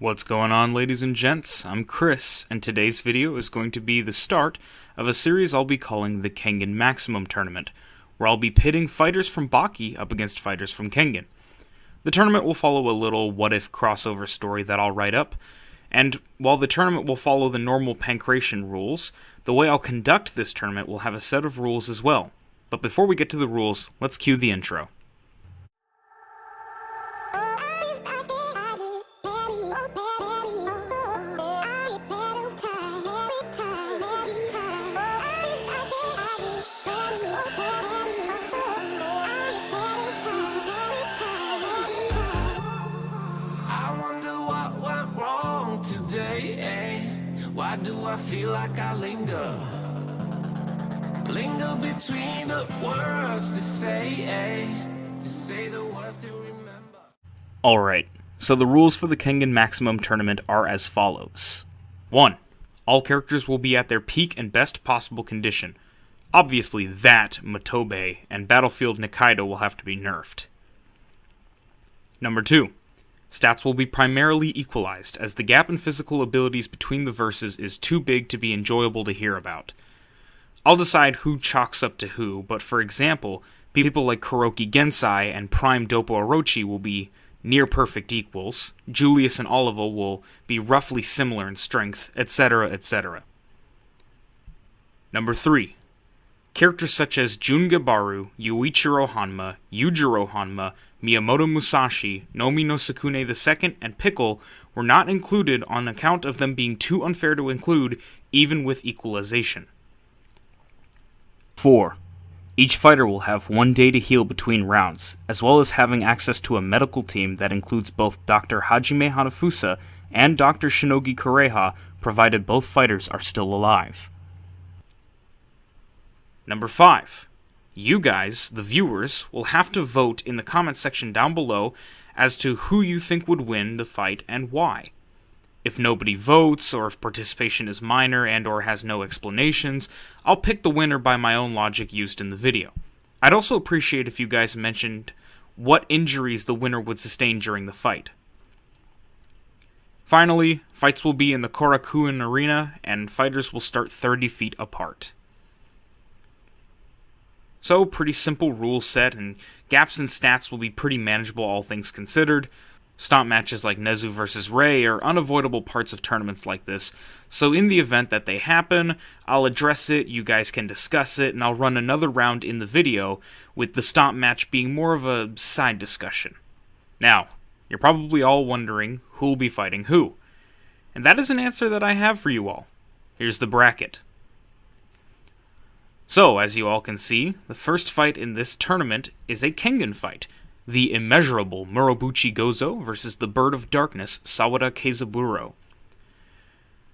What's going on, ladies and gents? I'm Chris, and today's video is going to be the start of a series I'll be calling the Kengan Maximum Tournament, where I'll be pitting fighters from Baki up against fighters from Kengan. The tournament will follow a little what-if crossover story that I'll write up, and while the tournament will follow the normal Pancration rules, the way I'll conduct this tournament will have a set of rules as well. But before we get to the rules, let's cue the intro. Why do I feel like I linger between the words to say the words to remember? Alright, so the rules for the Kengan Maximum Tournament are as follows. 1. All characters will be at their peak and best possible condition. Obviously that, Motobe, and Battlefield Nikaido will have to be nerfed. Number 2. Stats will be primarily equalized, as the gap in physical abilities between the verses is too big to be enjoyable to hear about. I'll decide who chalks up to who, but for example, people like Kuroki Gensai and Prime Doppo Orochi will be near-perfect equals, Julius and Oliva will be roughly similar in strength, etc., etc. Number 3. Characters such as Jungabaru, Yuichiro Hanma, Yujiro Hanma, Miyamoto Musashi, Nomi no Sukune II, and Pickle were not included on account of them being too unfair to include, even with equalization. 4. Each fighter will have 1 day to heal between rounds, as well as having access to a medical team that includes both Dr. Hajime Hanafusa and Dr. Shinogi Kureha, provided both fighters are still alive. Number 5. You guys, the viewers, will have to vote in the comment section down below as to who you think would win the fight and why. If nobody votes, or if participation is minor and or has no explanations, I'll pick the winner by my own logic used in the video. I'd also appreciate if you guys mentioned what injuries the winner would sustain during the fight. Finally, fights will be in the Korakuen Arena, and fighters will start 30 feet apart. So, pretty simple rule set, and gaps in stats will be pretty manageable all things considered. Stomp matches like Nezu vs. Rei are unavoidable parts of tournaments like this, so in the event that they happen, I'll address it, you guys can discuss it, and I'll run another round in the video, with the stomp match being more of a side discussion. Now, you're probably all wondering who'll be fighting who, and that is an answer that I have for you all. Here's the bracket. So, as you all can see, the first fight in this tournament is a Kengan fight. The immeasurable Murobuchi Gozo versus the Bird of Darkness, Sawada Keizaburo.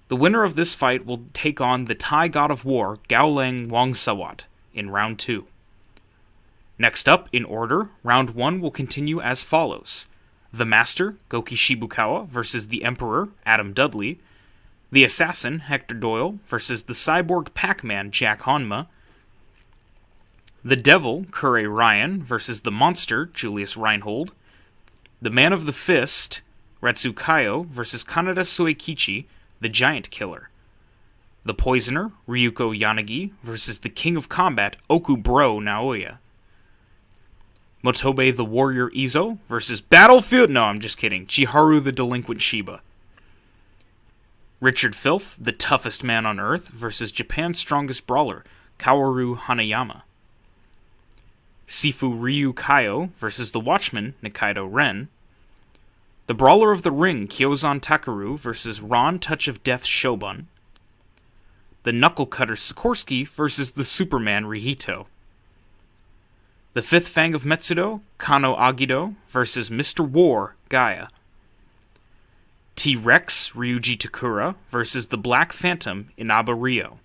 The winner of this fight will take on the Thai God of War, Gaoleng Wongsawat, in round 2. Next up, in order, round 1 will continue as follows. The Master, Goki Shibukawa, versus the Emperor, Adam Dudley. The Assassin, Hector Doyle, versus the Cyborg Pac-Man, Jack Honma. The Devil, Kure Ryan, versus the Monster, Julius Reinhold. The Man of the Fist, Retsukayo, versus Kaneda Suekichi, the Giant Killer. The Poisoner, Ryuko Yanagi, versus the King of Combat, Okubro Naoya. Motobe the Warrior Izo, versus Battlefield... No, I'm just kidding. Chiharu the Delinquent Shiba. Richard Filth, the Toughest Man on Earth, versus Japan's Strongest Brawler, Kaworu Hanayama. Sifu Ryu Kaio versus the Watchman, Nikaido Ren. The Brawler of the Ring, Kyozan Takaru versus Ron Touch of Death Shogun. The Knuckle Cutter Sikorsky versus the Superman Rihito. The Fifth Fang of Metsudo, Kano Agido versus Mr. War, Gaia. T-Rex, Ryuji Takura versus the Black Phantom, Inaba Ryo.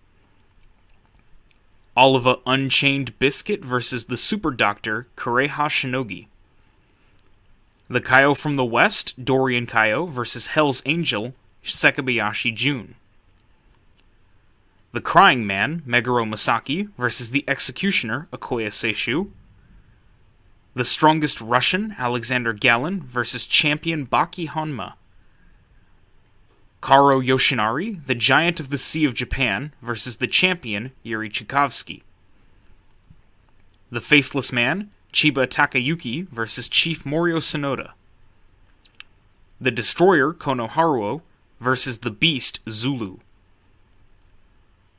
Oliva Unchained Biscuit versus the Super Doctor, Kureha Shinogi. The Kaio from the West, Dorian Kaio versus Hell's Angel, Sekabayashi Jun. The Crying Man, Meguro Masaki, versus the Executioner, Okoye Seishu. The Strongest Russian, Alexander Gallon, versus Champion Baki Honma. Karo Yoshinari, the Giant of the Sea of Japan, versus the champion Yuri Tchaikovsky. The Faceless Man, Chiba Takayuki, versus Chief Morio Sonoda. The Destroyer Kono Haruo versus the Beast Zulu.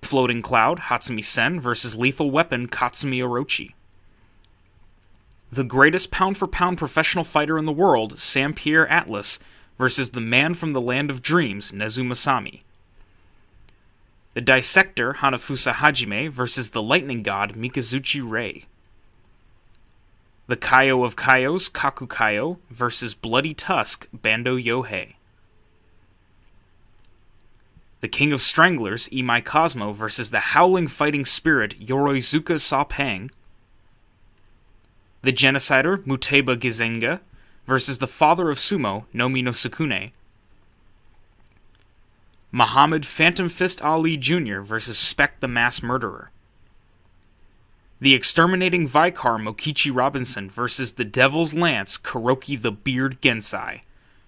Floating Cloud Hatsumi Sen versus Lethal Weapon Katsumi Orochi. The greatest pound-for-pound professional fighter in the world, Sampierre Atlas, versus the man from the Land of Dreams, Nezu Masami. The Dissector Hanafusa Hajime versus the Lightning God Mikazuchi Rei. The Kaio of Kaios Kaku Kaio versus Bloody Tusk Bando Yohei. The King of Stranglers Imai Cosmo versus the Howling Fighting Spirit Yoroizuka Sapang. The Genocider Muteba Gizenga versus the Father of Sumo Nomi no Sukune. Muhammad Phantom Fist Ali Jr. versus Spec the Mass Murderer. The Exterminating Vicar Mokichi Robinson versus the Devil's Lance Kuroki the Beard Gensai.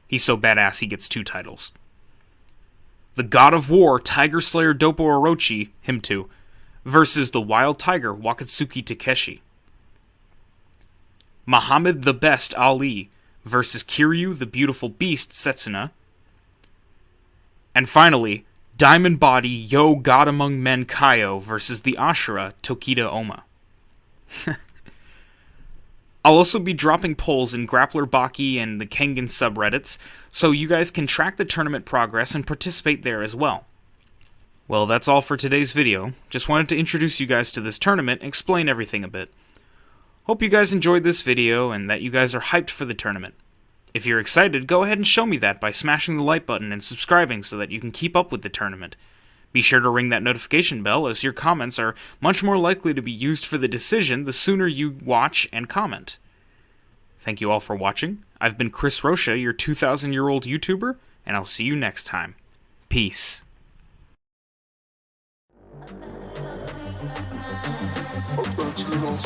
He's so badass he gets 2 titles. The God of War Tiger Slayer Doppo Orochi, him too, versus the Wild Tiger Wakatsuki Takeshi. Muhammad the Best Ali versus Kiryu the Beautiful Beast Setsuna. And finally, Diamond Body Yo God Among Men Kaio versus the Ashura Tokita Oma. I'll also be dropping polls in Grappler Baki and the Kengan subreddits, so you guys can track the tournament progress and participate there as well. Well, that's all for today's video. Just wanted to introduce you guys to this tournament and explain everything a bit. Hope you guys enjoyed this video and that you guys are hyped for the tournament. If you're excited, go ahead and show me that by smashing the like button and subscribing so that you can keep up with the tournament. Be sure to ring that notification bell, as your comments are much more likely to be used for the decision the sooner you watch and comment. Thank you all for watching. I've been Chris Rocha, your 2,000-year-old YouTuber, and I'll see you next time. Peace. Up until